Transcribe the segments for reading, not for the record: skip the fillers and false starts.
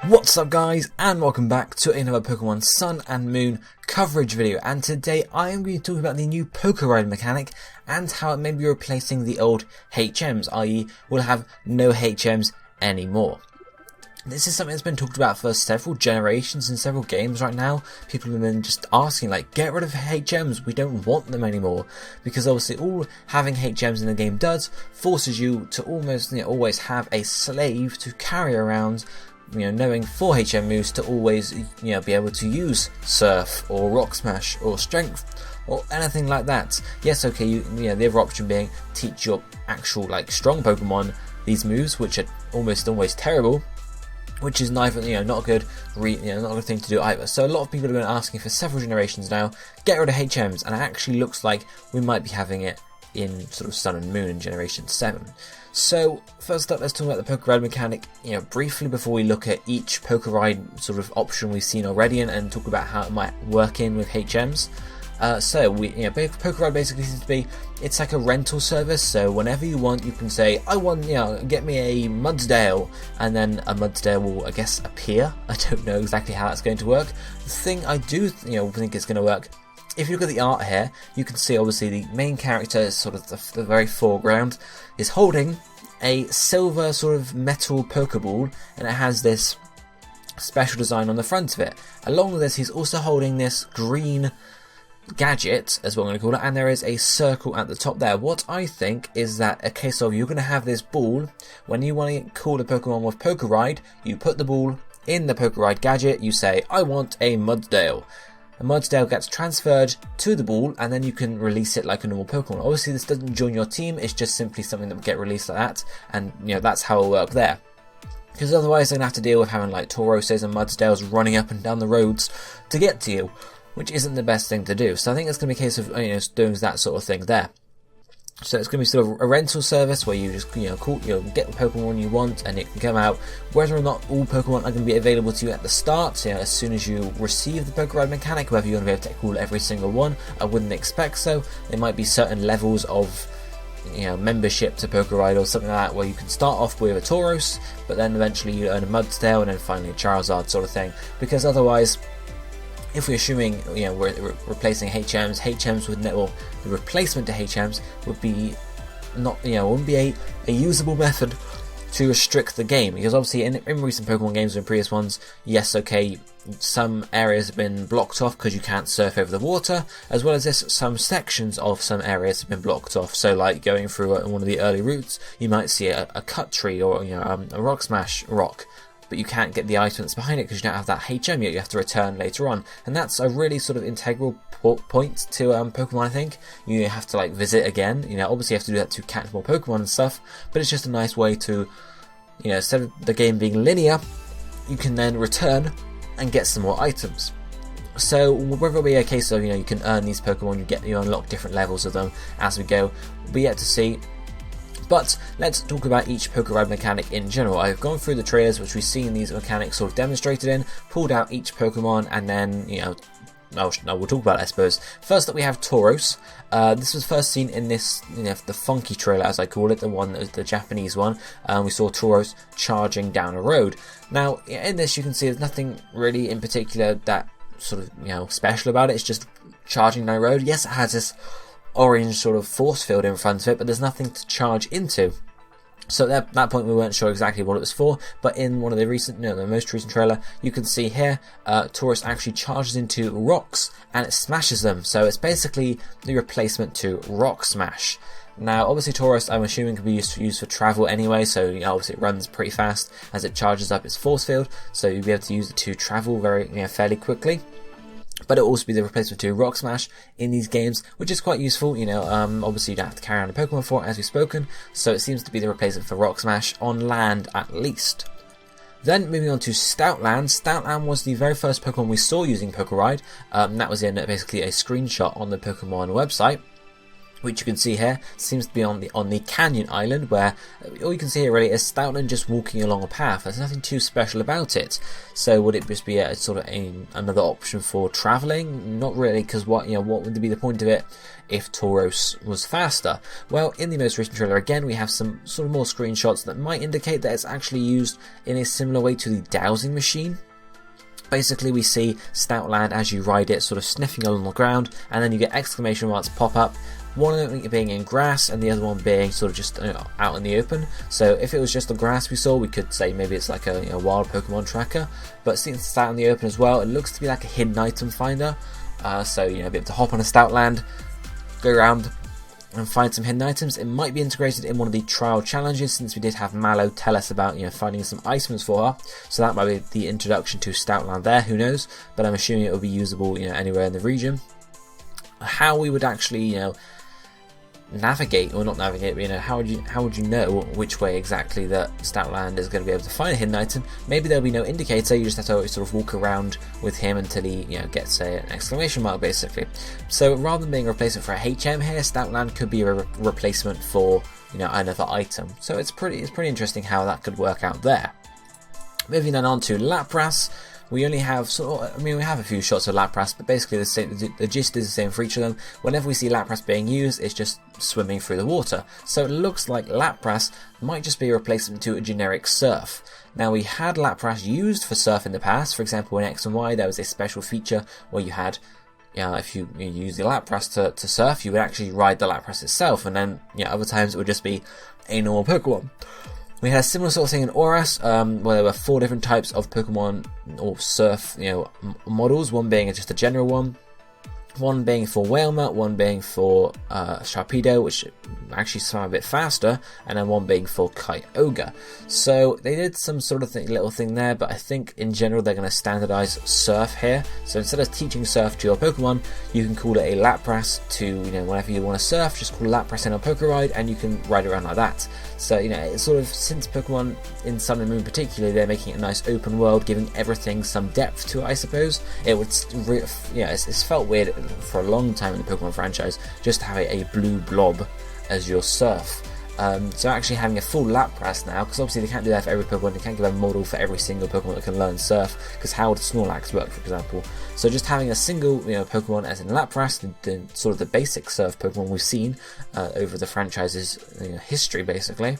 What's up guys, and welcome back to another Pokemon Sun and Moon coverage video, and today I am going to talk about the new Poké Ride mechanic and how it may be replacing the old HMs, i.e. we'll have no HMs anymore. This is something that's been talked about for several generations in several games right now. People have been just asking, like, get rid of HMs, we don't want them anymore. Because obviously all having HMs in the game does forces you to almost always have a slave to carry around, knowing 4 HM moves to always, be able to use Surf or Rock Smash or Strength or anything like that. Yes, okay, the other option being teach your actual, strong Pokemon these moves, which are almost always terrible, which is neither, not a good, not a good thing to do either. So a lot of people have been asking for several generations now, get rid of HMs, and it actually looks like we might be having it in sort of Sun and Moon in Generation 7. So first up, let's talk about the Poké Ride mechanic, briefly before we look at each Poké Ride sort of option we've seen already and talk about how it might work in with HMs. Poké Ride basically seems to be, it's like a rental service, so whenever you want, you can say, I want, get me a Mudsdale, and then a Mudsdale will, I guess, appear. I don't know exactly how that's going to work. The thing I do, think is going to work, if you look at the art here, you can see obviously the main character is sort of the very foreground, is holding a silver sort of metal Pokeball, and it has this special design on the front of it. Along with this, he's also holding this green gadget, as what I'm going to call it, and there is a circle at the top there. What I think is that a case of you're going to have this ball, when you want to call a Pokemon with Poké Ride, you put the ball in the Poké Ride gadget, you say, I want a Mudsdale. A Mudsdale gets transferred to the ball, and then you can release it like a normal Pokemon. Obviously this doesn't join your team, it's just simply something that will get released like that, and that's how it'll work there. Because otherwise they're going to have to deal with having Tauroses and Mudsdales running up and down the roads to get to you, which isn't the best thing to do. So I think it's going to be a case of doing that sort of thing there. So it's going to be sort of a rental service where you just get the Pokemon you want, and it can come out. Whether or not all Pokemon are going to be available to you at the start, as soon as you receive the Poké Ride mechanic, whether you're going to be able to call every single one, I wouldn't expect so. There might be certain levels of membership to Poké Ride or something like that, where you can start off with a Tauros, but then eventually you earn a Mudsdale, and then finally a Charizard sort of thing. Because otherwise, if we're assuming we're replacing HMs would the replacement to HMs would be wouldn't be a usable method to restrict the game, because obviously in recent Pokemon games and previous ones, yes, okay, some areas have been blocked off because you can't surf over the water, as well as this, some sections of some areas have been blocked off. So like going through one of the early routes, you might see a cut tree or a Rock Smash rock, but you can't get the items behind it because you don't have that HM yet. You have to return later on, and that's a really sort of integral point to Pokemon. I think you have to visit again. Obviously you have to do that to catch more Pokemon and stuff, but it's just a nice way to, instead of the game being linear, you can then return and get some more items. So whether it'll be a case of you can earn these Pokemon, you unlock different levels of them as we go, we'll be yet to see. But let's talk about each Poké Ride mechanic in general. I've gone through the trailers which we've seen these mechanics sort of demonstrated in, pulled out each Pokemon, and then, we'll talk about it, I suppose. First up we have Tauros. This was first seen in this, the funky trailer, as I call it, the Japanese one. We saw Tauros charging down a road. Now, in this you can see there's nothing really in particular that sort of, special about it. It's just charging down a road. Yes, it has this orange sort of force field in front of it, but there's nothing to charge into. So at that point we weren't sure exactly what it was for, but in one of the recent, the most recent trailer, you can see here, Tauros actually charges into rocks and it smashes them. So it's basically the replacement to Rock Smash. Now obviously Tauros, I'm assuming, can be used for travel anyway, so obviously it runs pretty fast as it charges up its force field, so you'll be able to use it to travel fairly quickly. But it'll also be the replacement to Rock Smash in these games, which is quite useful. Obviously you don't have to carry around a Pokemon for it, as we've spoken, so it seems to be the replacement for Rock Smash on land at least. Then moving on to Stout Lands. Stout Land was the very first Pokemon we saw using Poké Ride. That was in basically a screenshot on the Pokemon website. which you can see here seems to be on the canyon island, where all you can see here really is Stoutland just walking along a path. There's nothing too special about it. So would it just be a sort of another option for travelling? Not really, because what would be the point of it if Tauros was faster? Well, in the most recent trailer again, we have some sort of more screenshots that might indicate that it's actually used in a similar way to the dowsing machine. Basically, we see Stout Land as you ride it, sort of sniffing along the ground, and then you get exclamation marks pop up. One of them being in grass and the other one being sort of just out in the open. So if it was just the grass we saw, we could say maybe it's like a wild Pokemon tracker. But since it's out in the open as well, it looks to be like a hidden item finder. So be able to hop on a Stout Land, go around and find some hidden items. It might be integrated in one of the trial challenges, since we did have Mallow tell us about finding some items for her. So that might be the introduction to Stout Land there. Who knows? But I'm assuming it will be usable anywhere in the region. How we would actually navigate, or not navigate, but how would you know which way exactly that Stout Land is going to be able to find a hidden item? Maybe there'll be no indicator. You just have to sort of walk around with him until he gets an exclamation mark, basically. So rather than being a replacement for a HM here, Stout Land could be a replacement for another item. So it's pretty interesting how that could work out there. Moving then on to Lapras. We only have we have a few shots of Lapras, but basically the gist is the same for each of them. Whenever we see Lapras being used, it's just swimming through the water. So it looks like Lapras might just be a replacement to a generic Surf. Now, we had Lapras used for Surf in the past. For example, in X and Y, there was a special feature where you had, if you use the Lapras to surf, you would actually ride the Lapras itself, and then other times it would just be a normal Pokemon. We had a similar sort of thing in Oras, where there were 4 different types of Pokemon or Surf, models. One being just a general one being for Wailmer, one being for Sharpedo, which actually swam a bit faster, and then one being for Kyogre. So they did some sort of little thing there, but I think in general they're going to standardize Surf here. So instead of teaching Surf to your Pokemon, you can call it a Lapras to, whenever you want to surf, just call Lapras in a Poké Ride, and you can ride around like that. So, it's sort of, since Pokemon in Sun and Moon particularly, they're making it a nice open world, giving everything some depth to it, I suppose. It would, it's felt weird for a long time in the Pokemon franchise just to have a blue blob as your Surf. So actually having a full Lapras now, because obviously they can't do that for every Pokemon, they can't give a model for every single Pokemon that can learn Surf, because how would Snorlax work, for example? So just having a single Pokemon as in Lapras, the sort of the basic Surf Pokemon we've seen over the franchise's history, basically,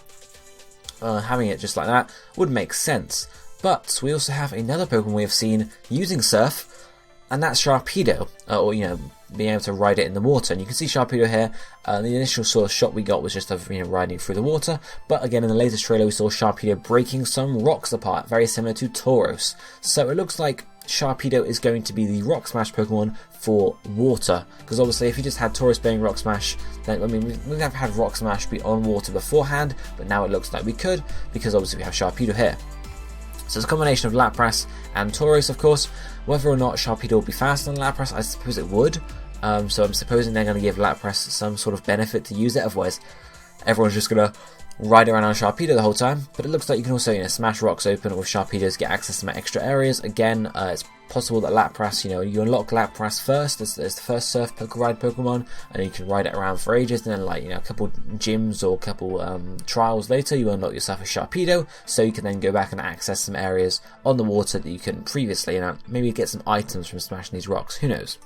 having it just like that would make sense. But we also have another Pokemon we have seen using Surf, and that's Sharpedo, or being able to ride it in the water. And you can see Sharpedo here. The initial sort of shot we got was just of riding through the water, but again in the latest trailer we saw Sharpedo breaking some rocks apart, very similar to Tauros. So it looks like Sharpedo is going to be the Rock Smash Pokemon for water, because obviously if you just had Tauros being Rock Smash, then we've never had Rock Smash be on water beforehand, but now it looks like we could, because obviously we have Sharpedo here. So it's a combination of Lapras and Tauros, of course. Whether or not Sharpedo will be faster than Lapras, I suppose it would. So I'm supposing they're going to give Lapras some sort of benefit to use it, otherwise everyone's just going to ride around on Sharpedo the whole time. But it looks like you can also smash rocks open with Sharpedo to get access to some extra areas. Again, it's possible that Lapras, you unlock Lapras first as the first Surf Poké Ride Pokemon, and you can ride it around for ages, and then a couple gyms or a couple trials later, you unlock yourself a Sharpedo, so you can then go back and access some areas on the water that you couldn't previously, maybe get some items from smashing these rocks, who knows.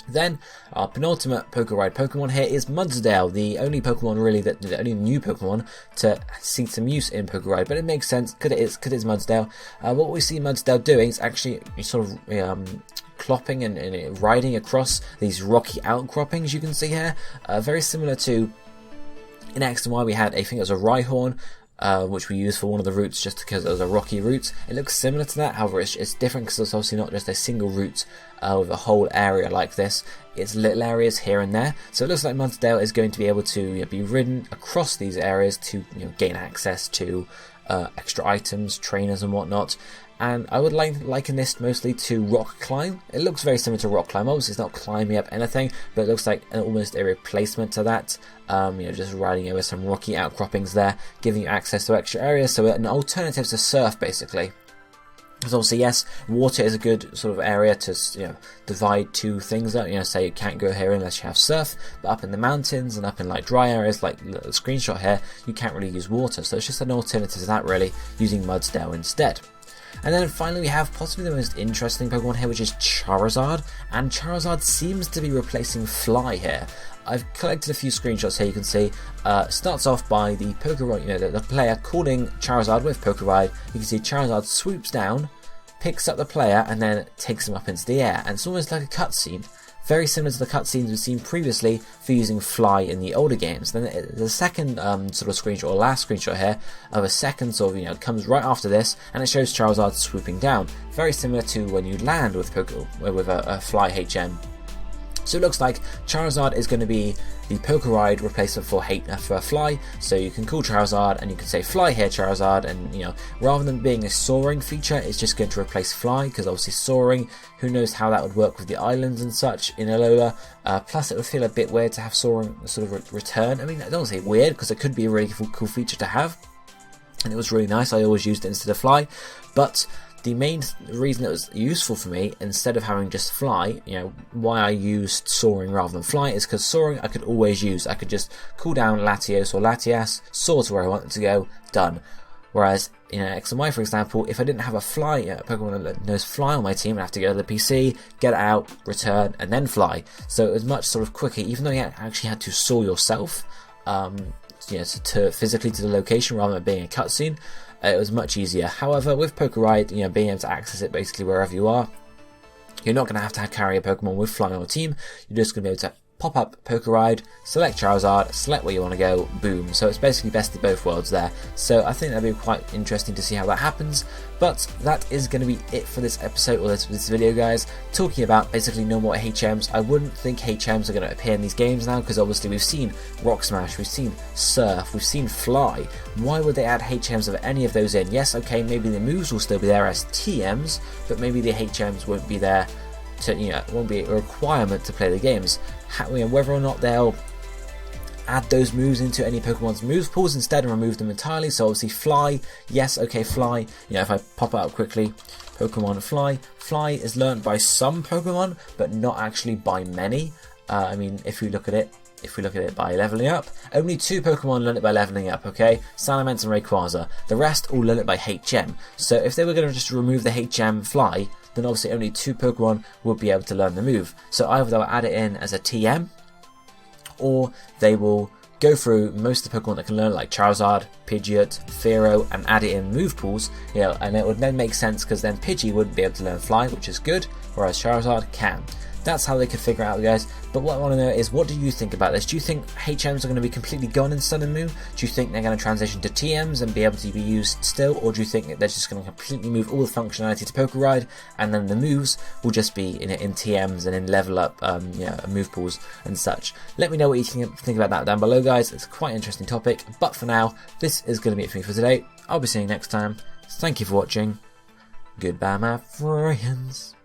Then, our penultimate Poké Ride Pokemon here is Mudsdale, the only Pokemon really, the only new Pokemon to see some use in Poké Ride, but it makes sense because it is Mudsdale. What we see Mudsdale doing is actually sort of clopping and riding across these rocky outcroppings you can see here, very similar to in X and Y we had, I think it was a Rhyhorn, which we used for one of the routes just because it was a rocky route. It looks similar to that, however it's different because it's obviously not just a single route with a whole area like this. It's little areas here and there, so it looks like Mudsdale is going to be able to be ridden across these areas to gain access to extra items, trainers and whatnot. And I would liken this mostly to Rock Climb. It looks very similar to Rock Climb. Obviously it's not climbing up anything, but it looks like almost a replacement to that. Just riding over some rocky outcroppings there, giving you access to extra areas, so an alternative to Surf basically. Because obviously, yes, water is a good sort of area to divide two things up. Say you can't go here unless you have surf, but up in the mountains and up in like dry areas, like the screenshot here, you can't really use water. So it's just an alternative to that, really, using Mudsdale instead. And then finally we have possibly the most interesting Pokemon here, which is Charizard, and Charizard seems to be replacing Fly here. I've collected a few screenshots here. You can see starts off by the Poké Ride, the player calling Charizard with Poké Ride. You can see Charizard swoops down, picks up the player, and then takes him up into the air, and it's almost like a cutscene. Very similar to the cutscenes we've seen previously for using Fly in the older games. Then the second sort of screenshot, or last screenshot here, of a second sort of, comes right after this, and it shows Charizard swooping down. Very similar to when you land with a Fly HM. So it looks like Charizard is going to be the Poké Ride replacement for Fly. So you can call Charizard and you can say Fly here, Charizard, and rather than being a soaring feature, it's just going to replace Fly, because obviously soaring, who knows how that would work with the islands and such in Alola. Plus it would feel a bit weird to have soaring sort of return. I mean, I don't want to say weird, because it could be a really cool feature to have, and it was really nice. I always used it instead of Fly, but the main reason it was useful for me, instead of having just Fly, why I used Soaring rather than Fly, is because Soaring I could always use. I could just cool down Latios or Latias, soar to where I wanted to go, done. Whereas in X and Y, for example, if I didn't have a Fly, Pokemon that knows Fly on my team, I'd have to go to the PC, get it out, return, and then Fly. So it was much sort of quicker, even though you actually had to soar yourself, to physically to the location rather than being a cutscene. It was much easier. However, with Poké Ride, being able to access it basically wherever you are, you're not going to have to carry a Pokemon with Fly on your team. You're just going to be able to pop up Poké Ride, select Charizard, select where you want to go, boom. So it's basically best of both worlds there. So I think that'd be quite interesting to see how that happens. But that is going to be it for this episode, or this video, guys. Talking about basically no more HMs. I wouldn't think HMs are going to appear in these games now, because obviously we've seen Rock Smash, we've seen Surf, we've seen Fly. Why would they add HMs of any of those in? Yes, okay, maybe the moves will still be there as TMs, but maybe the HMs won't be there. It won't be a requirement to play the games. Whether or not they'll add those moves into any Pokemon's move pools instead and remove them entirely. So obviously Fly, yes, okay, Fly. If I pop it up quickly, Pokemon Fly. Fly is learnt by some Pokemon, but not actually by many. If we look at it by leveling up, only 2 Pokemon learn it by leveling up, okay? Salamence and Rayquaza. The rest all learn it by HM. So if they were going to just remove the HM Fly, then obviously only 2 Pokemon would be able to learn the move. So either they'll add it in as a TM, or they will go through most of the Pokemon that can learn, like Charizard, Pidgeot, Fearow, and add it in move pools, and it would then make sense, because then Pidgey wouldn't be able to learn Fly, which is good, whereas Charizard can. That's how they could figure it out, guys. But what I want to know is, what do you think about this? Do you think HMs are going to be completely gone in Sun and Moon? Do you think they're going to transition to TMs and be able to be used still? Or do you think that they're just going to completely move all the functionality to Poké Ride, and then the moves will just be in TMs and in level up move pools and such? Let me know what you think about that down below, guys. It's quite an interesting topic. But for now, this is going to be it for me for today. I'll be seeing you next time. Thank you for watching. Goodbye, my friends.